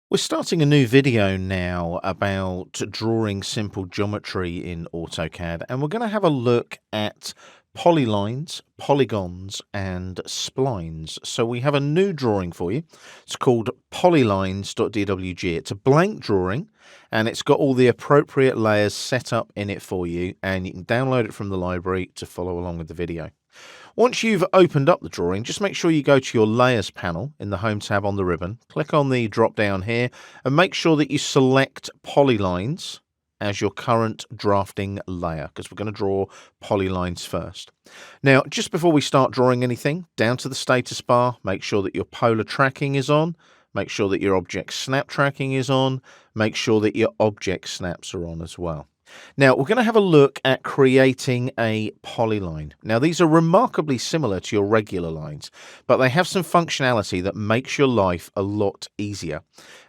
We're starting a new video now about drawing simple geometry in AutoCAD, and we're going to have a look at polylines, polygons, and splines. So we have a new drawing for you. It's called polylines.dwg. It's a blank drawing, and it's got all the appropriate layers set up in it for you, and you can download it from the library to follow along with the video. Once you've opened up the drawing, just make sure you go to your Layers panel in the Home tab on the ribbon. Click on the drop down here and make sure that you select Polylines as your current drafting layer, because we're going to draw polylines first. Now, just before we start drawing anything, down to the status bar, make sure that your polar tracking is on. Make sure that your object snap tracking is on. Make sure that your object snaps are on as well. Now, we're going to have a look at creating a polyline. Now, these are remarkably similar to your regular lines, but they have some functionality that makes your life a lot easier.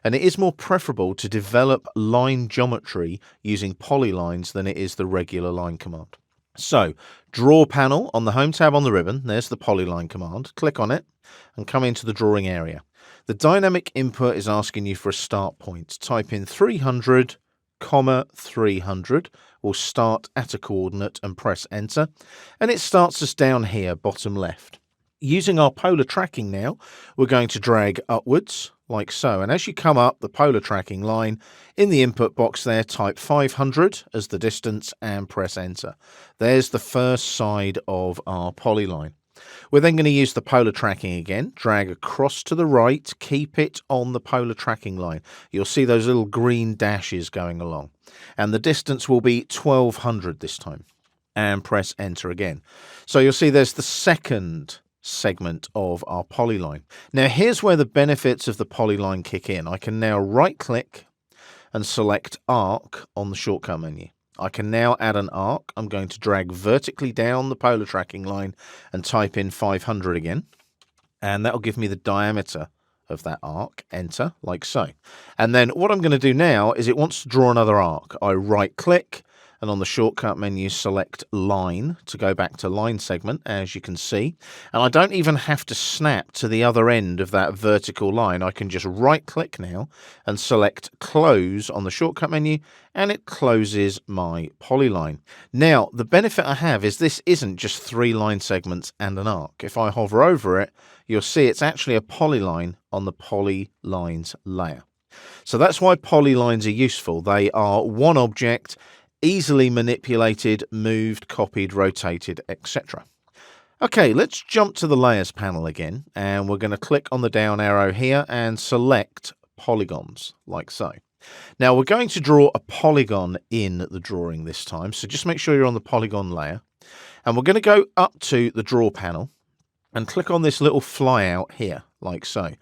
And it is more preferable to develop line geometry using polylines than it is the regular line command. So, Draw panel on the Home tab on the ribbon, there's the polyline command. Click on it and come into the drawing area. The dynamic input is asking you for a start point. Type in 300, 300. We'll start at a coordinate and press enter, and it starts us down here bottom left. Using our polar tracking now, we're going to drag upwards like so, and as you come up the polar tracking line, in the input box there type 500 as the distance and press enter. There's the first side of our polyline. We're then going to use the polar tracking again, drag across to the right, keep it on the polar tracking line. You'll see those little green dashes going along. And the distance will be 1200 this time. And press enter again. So you'll see there's the second segment of our polyline. Now here's where the benefits of the polyline kick in. I can now right click and select arc on the shortcut menu. I can now add an arc. I'm going to drag vertically down the polar tracking line and type in 500 again. And that'll give me the diameter of that arc. Enter, like so. And then what I'm going to do now is it wants to draw another arc. I right click and on the shortcut menu select line to go back to line segment, as you can see. And I don't even have to snap to the other end of that vertical line. I can just right click now and select close on the shortcut menu, and it closes my polyline. Now, the benefit I have is this isn't just 3 line segments and an arc. If I hover over it, you'll see it's actually a polyline on the polylines layer. So that's why polylines are useful. They are one object, easily manipulated, moved, copied, rotated, etc. Okay, let's jump to the Layers panel again, and we're going to click on the down arrow here and select polygons, like so. Now we're going to draw a polygon in the drawing this time, so just make sure you're on the polygon layer. And we're going to go up to the Draw panel and click on this little flyout here, like so.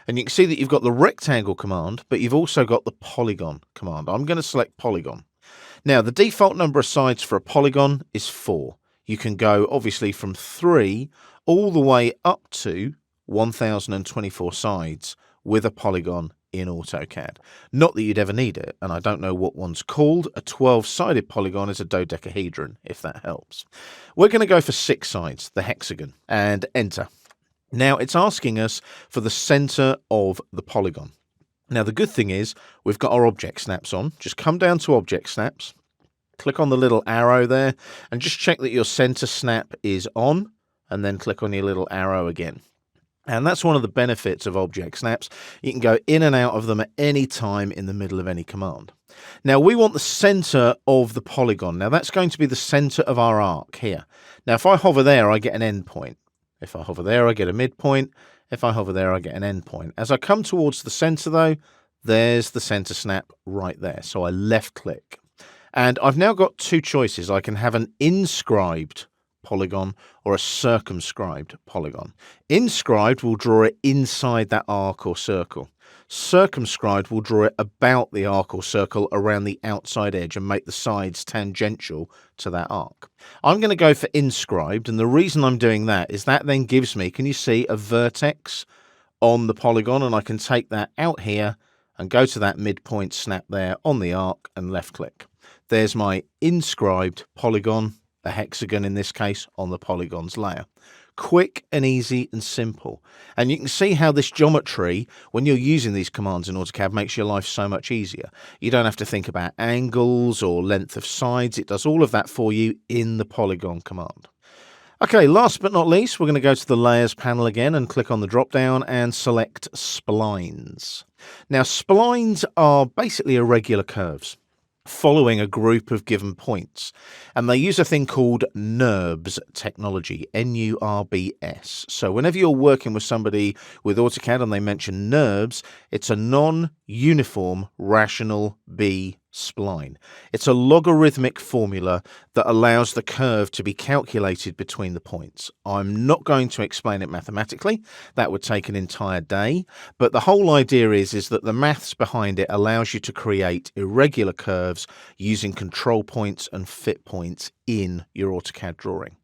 And you can see that you've got the rectangle command, but you've also got the polygon command. I'm going to select polygon. Now, the default number of sides for a polygon is 4. You can go, obviously, from 3 all the way up to 1024 sides with a polygon in AutoCAD. Not that you'd ever need it, and I don't know what one's called. A 12-sided polygon is a dodecahedron, if that helps. We're going to go for 6 sides, the hexagon, and enter. Now, it's asking us for the center of the polygon. Now, the good thing is we've got our object snaps on. Just come down to object snaps, click on the little arrow there, and just check that your center snap is on, and then click on your little arrow again. And that's one of the benefits of object snaps. You can go in and out of them at any time in the middle of any command. Now, we want the center of the polygon. Now, that's going to be the center of our arc here. Now, if I hover there, I get an end point. If I hover there, I get a midpoint. If I hover there, I get an end point. As I come towards the center, though, there's the center snap right there. So I left click. And I've now got 2 choices. I can have an inscribed polygon or a circumscribed polygon. Inscribed will draw it inside that arc or circle. Circumscribed will draw it about the arc or circle around the outside edge and make the sides tangential to that arc. I'm going to go for inscribed, and the reason I'm doing that is that then gives me, can you see, a vertex on the polygon, and I can take that out here and go to that midpoint snap there on the arc and left click. There's my inscribed polygon, a hexagon in this case, on the polygons layer. Quick and easy and simple. And you can see how this geometry, when you're using these commands in AutoCAD, makes your life so much easier. You don't have to think about angles or length of sides. It does all of that for you in the polygon command. Okay, last but not least, we're going to go to the Layers panel again and click on the drop-down and select Splines. Now, splines are basically irregular curves following a group of given points, and they use a thing called NURBS technology, N-U-R-B-S. So whenever you're working with somebody with AutoCAD and they mention NURBS, it's a non-uniform rational B-spline. It's a logarithmic formula that allows the curve to be calculated between the points. I'm not going to explain it mathematically. That would take an entire day. But the whole idea is that the maths behind it allows you to create irregular curves using control points and fit points in your AutoCAD drawing.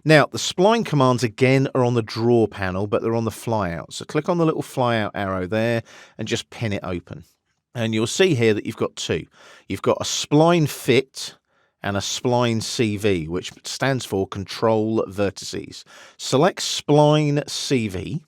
Now, the spline commands again are on the draw panel, but they're on the flyout. So click on the little flyout arrow there and just pin it open. And you'll see here that you've got two. You've got a spline fit and a spline CV, which stands for control vertices. Select spline CV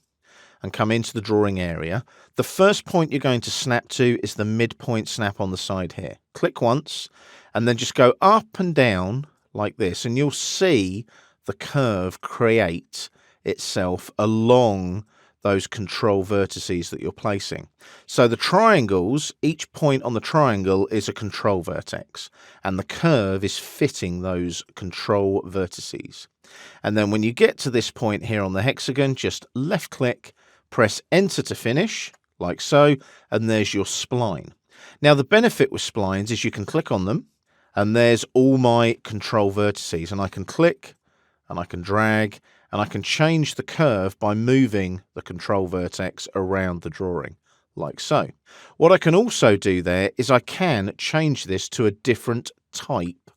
and come into the drawing area. The first point you're going to snap to is the midpoint snap on the side here. Click once and then just go up and down like this, and you'll see the curve create itself along those control vertices that you're placing. So the triangles, each point on the triangle is a control vertex, and the curve is fitting those control vertices. And then when you get to this point here on the hexagon, just left click, press enter to finish, like so, and there's your spline. Now the benefit with splines is you can click on them, and there's all my control vertices, and I can click, and I can drag, and I can change the curve by moving the control vertex around the drawing, like so. What I can also do there is I can change this to a different type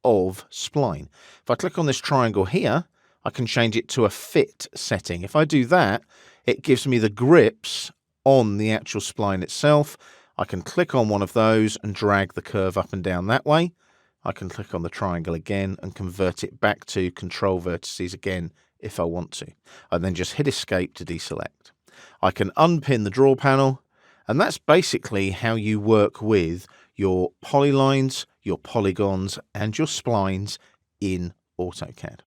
of spline. If I click on this triangle here, I can change it to a fit setting. If I do that, it gives me the grips on the actual spline itself. I can click on one of those and drag the curve up and down that way. I can click on the triangle again and convert it back to control vertices again if I want to. I then just hit escape to deselect. I can unpin the draw panel, and that's basically how you work with your polylines, your polygons, and your splines in AutoCAD.